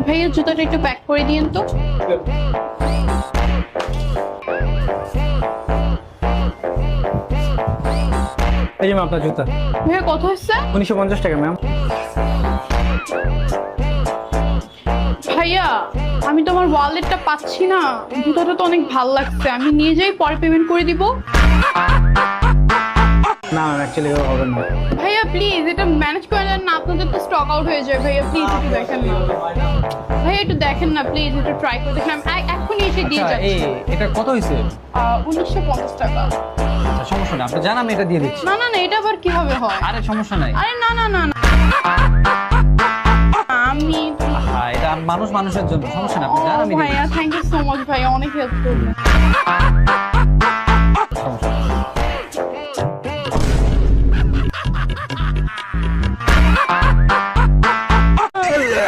ভাইয়া জুতাটা একটু প্যাক করে দিন তো। এই যে ম্যাম আপনার জুতা। ভাইয়া কত হচ্ছে? 1950 টাকা ম্যাম। ভাইয়া আমি তোমার ওয়ালেটটা পাচ্ছি না, জুতাটা তো অনেক ভালো লাগছে, আমি নিয়ে যাই পরে পেমেন্ট করে দিব। না ম্যাম অ্যাকচুয়ালি হবে না। ভাইয়া প্লিজ এটা ম্যানেজ করে দেন না, আপনাদের তো স্টক আউট হয়ে যায়। ভাইয়া প্লিজ একটু দেখেন না, ভাইয়া একটু দেখেন না প্লিজ, একটু ট্রাই করে দেখেন। আমি এখনই এসে দিয়ে আচ্ছা, যাচ্ছি। এটা কত হয়েছে? 1950 টাকা। আচ্ছা, সমস্যা নেই, আপনি জান আমি এটা দিয়ে দিচ্ছি। না না না, এটা আবার কিভাবে হয়? আরে সমস্যা নাই। আরে না না না না, আমি হ্যাঁ, এটা মানুষ মানুষের জন্য, সমস্যা নেই, আপনি জান আমি দিয়ে ভাইয়া দিচ্ছি। থ্যাংক ইউ সো মাচ ভাইয়া, অনেক হেল্প করবেন।